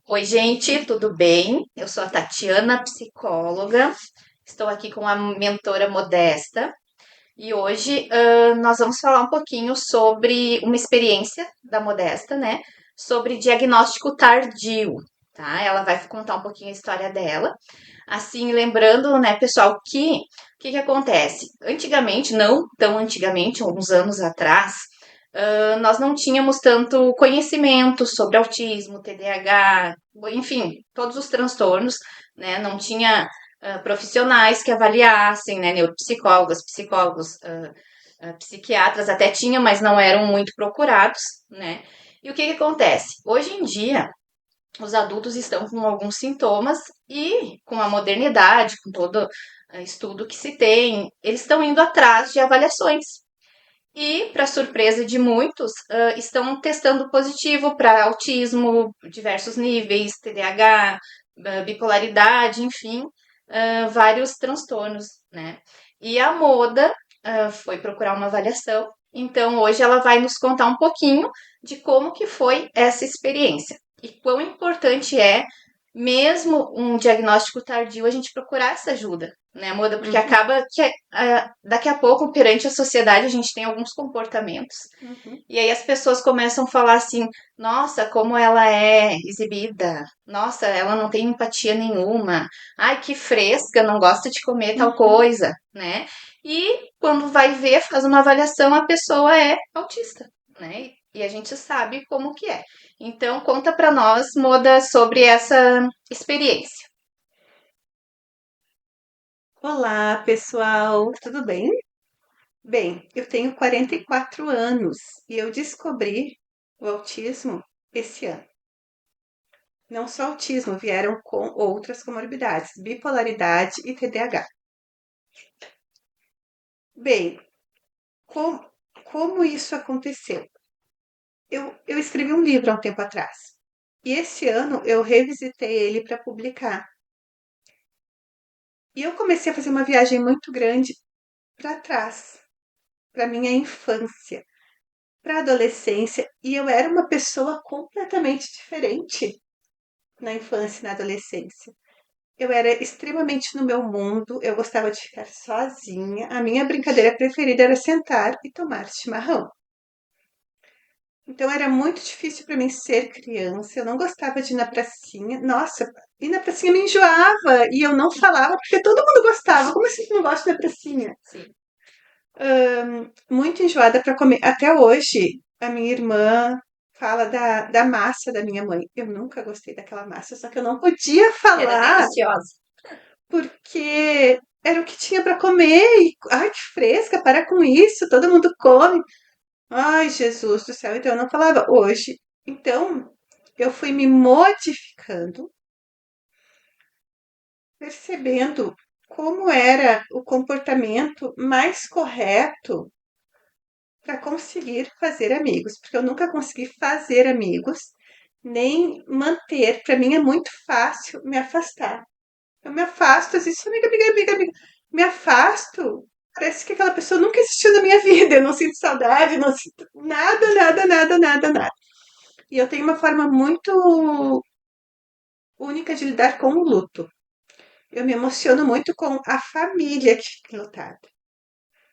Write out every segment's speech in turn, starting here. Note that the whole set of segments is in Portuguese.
Oi, gente, tudo bem? Eu sou a Tatiana, psicóloga. Estou aqui com a mentora Modesta e hoje nós vamos falar um pouquinho sobre uma experiência da Modesta, né? Sobre diagnóstico tardio, tá? Ela vai contar um pouquinho a história dela. Assim, lembrando, né, pessoal, que o que acontece? Antigamente, não tão antigamente, uns anos atrás, nós não tínhamos tanto conhecimento sobre autismo, TDAH, enfim, todos os transtornos, né? Não tinha profissionais que avaliassem, né? Neuropsicólogas, psicólogos, psiquiatras até tinha, mas não eram muito procurados, né? E o que acontece? Hoje em dia, os adultos estão com alguns sintomas e com a modernidade, com todo estudo que se tem, eles estão indo atrás de avaliações. E, para surpresa de muitos, estão testando positivo para autismo, diversos níveis, TDAH, bipolaridade, enfim, vários transtornos, né? E a Moda foi procurar uma avaliação, então hoje ela vai nos contar um pouquinho de como que foi essa experiência e quão importante é, mesmo um diagnóstico tardio, a gente procurar essa ajuda, né, Moda? Porque Uhum, acaba que daqui a pouco, perante a sociedade, a gente tem alguns comportamentos uhum, e aí as pessoas começam a falar assim: nossa, como ela é exibida, nossa, ela não tem empatia nenhuma, ai, que fresca, não gosta de comer tal uhum. coisa, né? E quando vai ver, faz uma avaliação, a pessoa é autista, né? E a gente sabe como que é. Então, conta pra nós, Moda, sobre essa experiência. Olá, pessoal, tudo bem? Bem, eu tenho 44 anos e eu descobri o autismo esse ano. Não só autismo, vieram com outras comorbidades, bipolaridade e TDAH. Bem, com- como isso aconteceu? Eu escrevi um livro há um tempo atrás e esse ano eu revisitei ele para publicar. E eu comecei a fazer uma viagem muito grande para trás, para minha infância, para a adolescência, e eu era uma pessoa completamente diferente na infância e na adolescência. Eu era extremamente no meu mundo, eu gostava de ficar sozinha. A minha brincadeira preferida era sentar e tomar chimarrão. Então era muito difícil para mim ser criança. Eu não gostava de ir na pracinha. Nossa, ir na pracinha me enjoava e eu não falava porque todo mundo gostava. Como assim tu não gosta da pracinha? Sim. Muito enjoada para comer. Até hoje, a minha irmã fala da massa da minha mãe. Eu nunca gostei daquela massa, só que eu não podia Era falar deliciosa. porque era o que tinha para comer. E, ai, que fresca, para com isso, todo mundo come. Ai, Jesus do céu, então eu não falava hoje. Então, eu fui me modificando, percebendo como era o comportamento mais correto para conseguir fazer amigos, porque eu nunca consegui fazer amigos, nem manter. Para mim é muito fácil me afastar. Eu me afasto, assim, sou amiga, amiga, amiga, amiga. Me afasto. Parece que aquela pessoa nunca existiu na minha vida. Eu não sinto saudade, não sinto nada, nada, nada, nada, nada. E eu tenho uma forma muito única de lidar com o luto. Eu me emociono muito com a família que fica enlutada.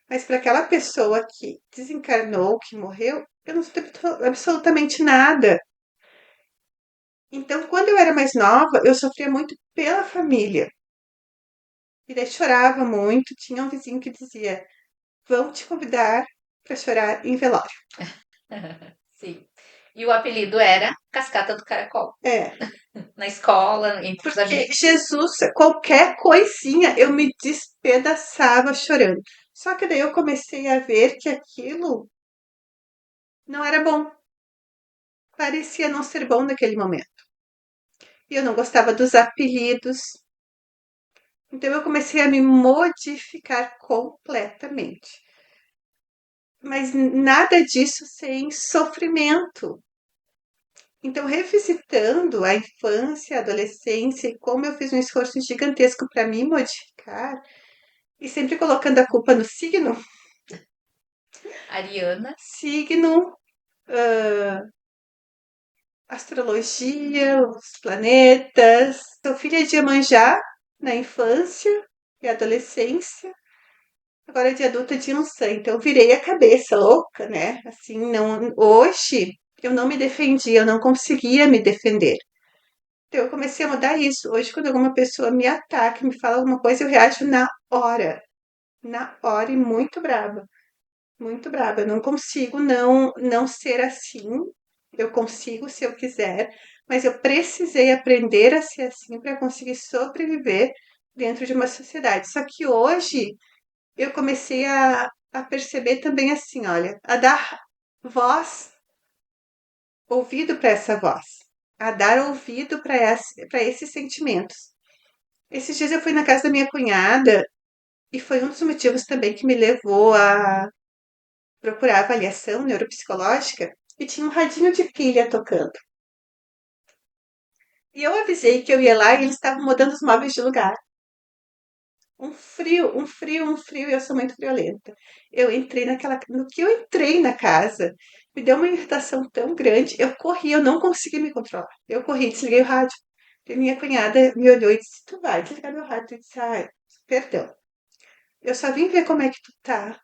Mas para aquela pessoa que desencarnou, que morreu, eu não sinto absolutamente nada. Então, quando eu era mais nova, eu sofria muito pela família. E daí chorava muito. Tinha um vizinho que dizia: vão te convidar para chorar em velório. Sim. E o apelido era Cascata do Caracol. É, Na escola, entre os porque amigos. Jesus, qualquer coisinha, eu me despedaçava chorando. Só que daí eu comecei a ver que aquilo não era bom. Parecia não ser bom naquele momento. E eu não gostava dos apelidos. Então eu comecei a me modificar completamente. Mas nada disso sem sofrimento. Então, revisitando a infância, a adolescência e como eu fiz um esforço gigantesco para me modificar, e sempre colocando a culpa no signo, Ariana. signo, astrologia, os planetas. Sou filha de Iemanjá na infância e adolescência. Agora de adulta de Ansan, então eu virei a cabeça louca, né? Assim, não, hoje eu não me defendia, eu não conseguia me defender. Então eu comecei a mudar isso. Hoje, quando alguma pessoa me ataca, me fala alguma coisa, eu reajo na hora e muito brava, muito brava. Eu não consigo não ser assim. Eu consigo se eu quiser, mas eu precisei aprender a ser assim para conseguir sobreviver dentro de uma sociedade. Só que hoje eu comecei a perceber também assim, olha, a dar voz, ouvido para essa voz, a dar ouvido para esses sentimentos. Esses dias eu fui na casa da minha cunhada e foi um dos motivos também que me levou a procurar avaliação neuropsicológica e tinha um radinho de pilha tocando. E eu avisei que eu ia lá e eles estavam mudando os móveis de lugar. Um frio, e eu sou muito friolenta. Eu entrei naquela. No que eu entrei na casa, me deu uma irritação tão grande. Eu corri, eu não consegui me controlar. Eu corri, desliguei o rádio. E minha cunhada me olhou e disse: Tu vai desligar meu rádio? Eu disse: Ai, perdão. Eu só vim ver como é que tu tá.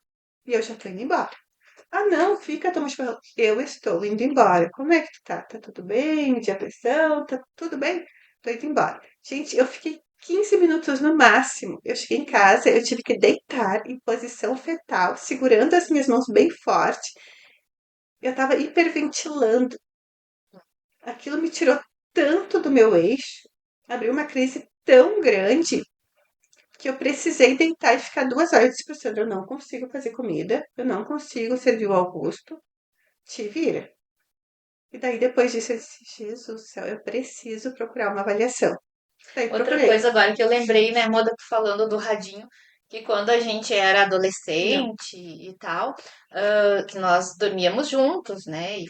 E eu já tô indo embora. Ah, não, fica, toma chimarrão. Eu estou indo embora. Como é que tu tá? Tá tudo bem? De pressão? Tá tudo bem? Tô indo embora. Gente, eu fiquei 15 minutos no máximo. Eu cheguei em casa, eu tive que deitar em posição fetal, segurando as minhas mãos bem forte. Eu tava hiperventilando. Aquilo me tirou tanto do meu eixo, abriu uma crise tão grande que eu precisei deitar e ficar 2 horas pensando, eu não consigo fazer comida, eu não consigo servir o Augusto, te vira. E daí depois disso eu disse, Jesus do céu, eu preciso procurar uma avaliação. Daí Outra procurei. coisa agora que eu lembrei, né, Moda, tu falando do radinho, que quando a gente era Não, adolescente e tal, que nós dormíamos juntos, né, e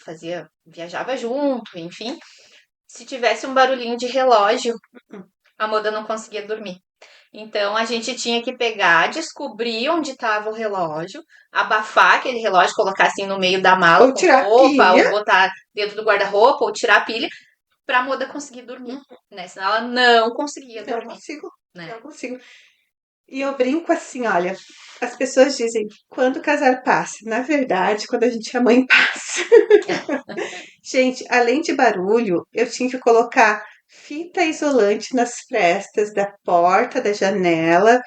viajava junto, enfim, se tivesse um barulhinho de relógio, hum. a Moda não conseguia dormir. Então a gente tinha que pegar, descobrir onde estava o relógio, abafar aquele relógio, colocar assim no meio da mala Ou com tirar a roupa, pilha. ou botar dentro do guarda-roupa, ou tirar a pilha, pra Moda conseguir dormir, né? Senão ela não conseguia Não dormir, consigo, né? não consigo. E eu brinco assim, olha, as pessoas dizem, quando o casar passa. Na verdade, quando a gente é mãe, passa. Gente, além de barulho, eu tinha que colocar fita isolante nas frestas da porta, da janela,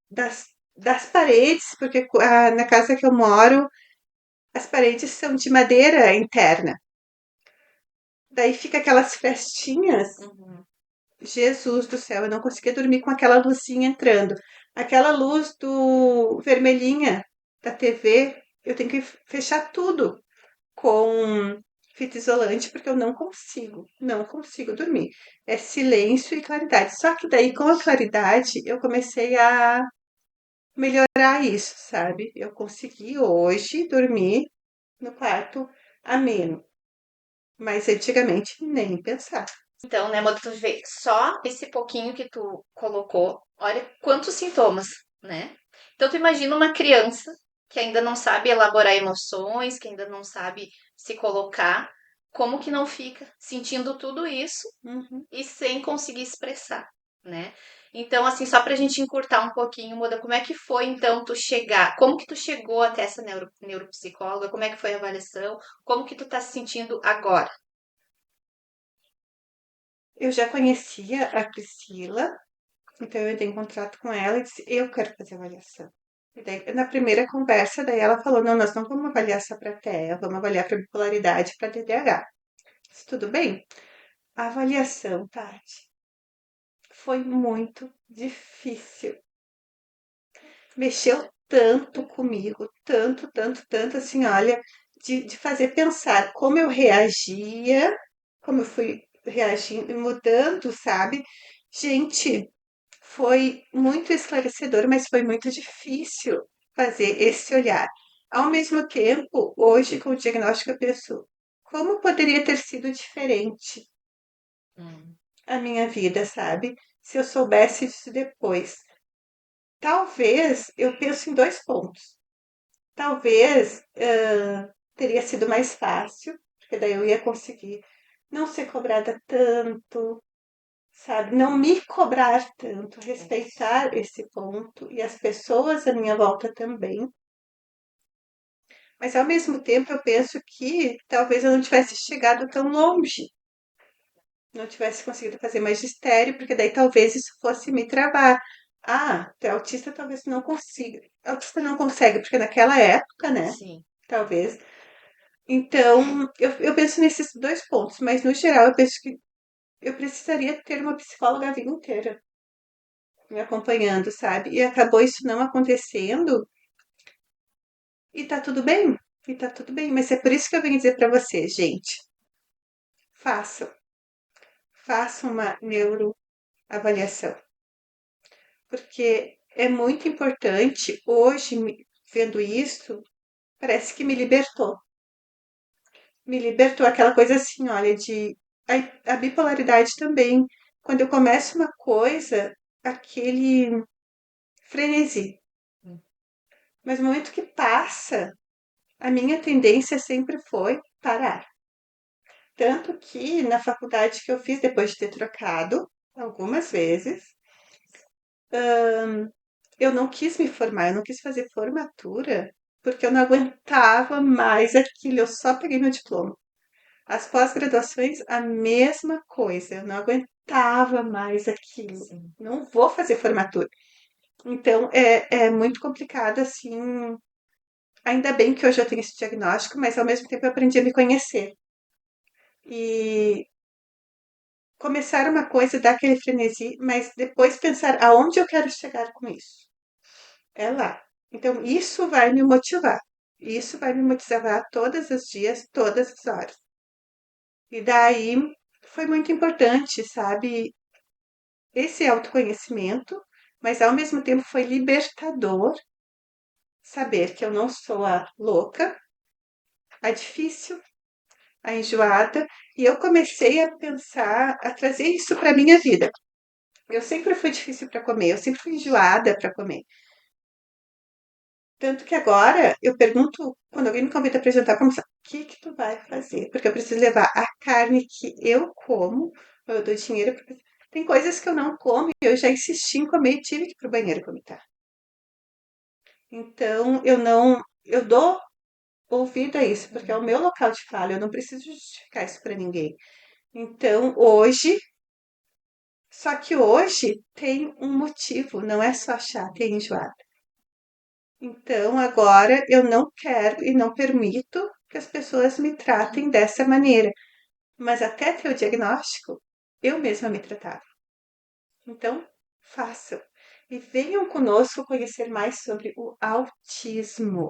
das paredes, porque na casa que eu moro, as paredes são de madeira interna. Daí fica aquelas frestinhas. Uhum. Jesus do céu, eu não conseguia dormir com aquela luzinha entrando. Aquela luz do vermelhinha da TV, eu tenho que fechar tudo com fita isolante porque eu não consigo dormir. É silêncio e claridade. Só que daí com a claridade eu comecei a melhorar isso, sabe? Eu consegui hoje dormir no quarto ameno, mas antigamente nem pensar. Então, né, Moda, tu vê só esse pouquinho que tu colocou, olha quantos sintomas, né? Então, tu imagina uma criança que ainda não sabe elaborar emoções, que ainda não sabe se colocar, como que não fica sentindo tudo isso Uhum. e sem conseguir expressar, né? Então, assim, só pra gente encurtar um pouquinho, Moda, como é que foi, então, tu chegar, como que tu chegou até essa neuropsicóloga, como é que foi a avaliação, como que tu tá se sentindo agora? Eu já conhecia a Priscila, então eu entrei em contato com ela e disse, eu quero fazer avaliação. E daí, na primeira conversa, daí ela falou, não, nós não vamos avaliar só para TEA, vamos avaliar para bipolaridade, para TDAH. Disse, tudo bem? A avaliação, Tati, foi muito difícil. Mexeu tanto comigo, tanto, tanto, tanto, assim, olha, de fazer pensar como eu reagia, como eu fui reagindo e mudando, sabe? Gente, foi muito esclarecedor, mas foi muito difícil fazer esse olhar. Ao mesmo tempo, hoje, com o diagnóstico, eu penso, como poderia ter sido diferente Hum. a minha vida, sabe? Se eu soubesse disso depois. Talvez, eu penso em 2 pontos. Talvez teria sido mais fácil, porque daí eu ia conseguir não ser cobrada tanto, sabe? Não me cobrar tanto, respeitar esse ponto e as pessoas à minha volta também. Mas ao mesmo tempo eu penso que talvez eu não tivesse chegado tão longe, não tivesse conseguido fazer magistério, porque daí talvez isso fosse me travar. Ah, tu é autista, talvez tu não consiga. Autista não consegue, porque naquela época, né? Sim. Talvez. Então, eu penso nesses dois pontos, mas no geral eu penso que eu precisaria ter uma psicóloga a vida inteira me acompanhando, sabe? E acabou isso não acontecendo e tá tudo bem. E tá tudo bem, mas é por isso que eu venho dizer pra você, gente, façam, façam uma neuroavaliação, porque é muito importante. Hoje, vendo isso, parece que me libertou aquela coisa assim, olha, de a bipolaridade também. Quando eu começo uma coisa, aquele frenesi. Mas no momento que passa, a minha tendência sempre foi parar. Tanto que na faculdade que eu fiz, depois de ter trocado algumas vezes, eu não quis me formar, eu não quis fazer formatura, porque eu não aguentava mais aquilo, eu só peguei meu diploma. As pós-graduações, a mesma coisa, eu não aguentava mais aquilo. Sim. Não vou fazer formatura. Então, é muito complicado, assim. Ainda bem que hoje eu tenho esse diagnóstico, mas ao mesmo tempo eu aprendi a me conhecer. E começar uma coisa, dar aquele frenesi, mas depois pensar aonde eu quero chegar com isso. É lá. Então, isso vai me motivar. Isso vai me motivar todos os dias, todas as horas. E daí foi muito importante, sabe? Esse autoconhecimento, mas ao mesmo tempo foi libertador saber que eu não sou a louca, a difícil, a enjoada, e eu comecei a pensar, a trazer isso para minha vida. Eu sempre fui difícil para comer, eu sempre fui enjoada para comer. Tanto que agora eu pergunto, quando alguém me convida para jantar, como o que tu vai fazer? Porque eu preciso levar a carne que eu como, eu dou dinheiro pra... Tem coisas que eu não como e eu já insisti em comer e tive que ir pro banheiro vomitar. Então, eu dou ouvido a isso, porque é o meu local de fala, eu não preciso justificar isso para ninguém. Então, hoje, só que hoje tem um motivo, não é só chata e enjoada. Então, agora eu não quero e não permito que as pessoas me tratem dessa maneira. Mas até ter o diagnóstico, eu mesma me tratava. Então, façam. E venham conosco conhecer mais sobre o autismo.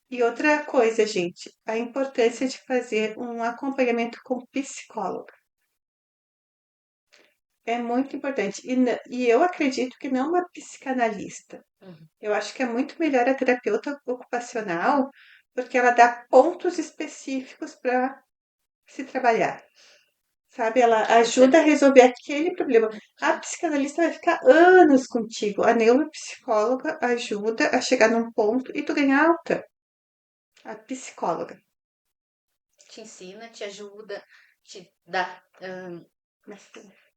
E outra coisa, gente, a importância de fazer um acompanhamento com psicólogo. É muito importante. E eu acredito que não uma psicanalista. Uhum. Eu acho que é muito melhor a terapeuta ocupacional, porque ela dá pontos específicos para se trabalhar. Sabe, ela Com ajuda a certeza. resolver aquele problema. A psicanalista vai ficar anos contigo. A neuropsicóloga ajuda a chegar num ponto e tu ganhar alta. A psicóloga. Te ensina, te ajuda, te dá, Mas,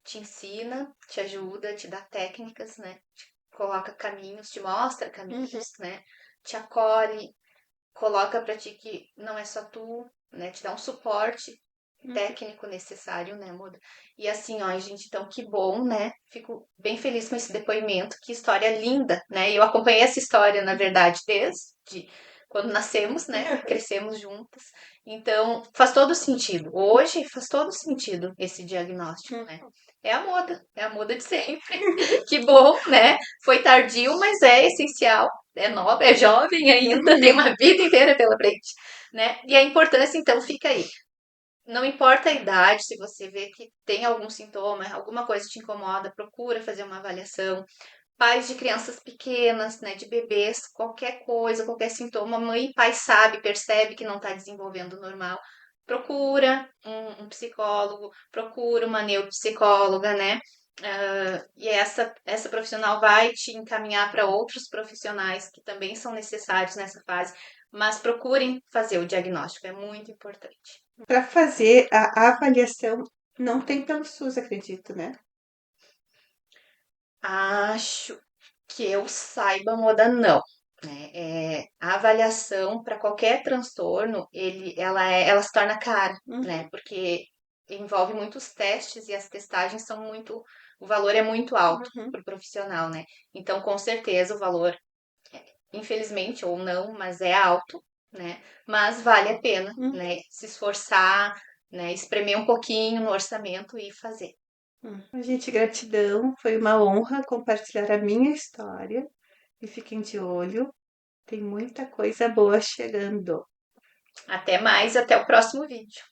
te ensina, te ajuda, te dá técnicas, né? Te coloca caminhos, te mostra uhum, caminhos, né? Te acolhe, coloca pra ti que não é só tu, né? Te dá um suporte uhum. técnico necessário, né, Muda? E assim, ó, gente, então que bom, né? Fico bem feliz com esse depoimento, que história linda, né? Eu acompanhei essa história, na verdade, desde quando nascemos, né? Crescemos juntas. Então, faz todo sentido. Hoje faz todo sentido esse diagnóstico, né? É a moda de sempre. Que bom, né? Foi tardio, mas é essencial. É nova, é jovem ainda, tem uma vida inteira pela frente, né? E a importância, então, fica aí. Não importa a idade, se você vê que tem algum sintoma, alguma coisa te incomoda, procura fazer uma avaliação. Pais de crianças pequenas, né, de bebês, qualquer coisa, qualquer sintoma, mãe e pai sabe, percebe que não está desenvolvendo normal. Procura um psicólogo, procura uma neuropsicóloga, né? E essa profissional vai te encaminhar para outros profissionais que também são necessários nessa fase. Mas procurem fazer o diagnóstico, é muito importante. Para fazer a avaliação, não tem pelo SUS, acredito, né? Acho que eu saiba, Moda, não. Né? A avaliação para qualquer transtorno, ela se torna cara, né? Uhum, Porque envolve muitos testes e as testagens são muito, o valor é muito alto uhum, para o profissional, né? Então, com certeza, o valor, infelizmente ou não, mas é alto, né? Mas vale a pena, uhum, né? Se esforçar, né? Espremer um pouquinho no orçamento e fazer. Gente, gratidão. Foi uma honra compartilhar a minha história. E fiquem de olho, tem muita coisa boa chegando. Até mais, até o próximo vídeo.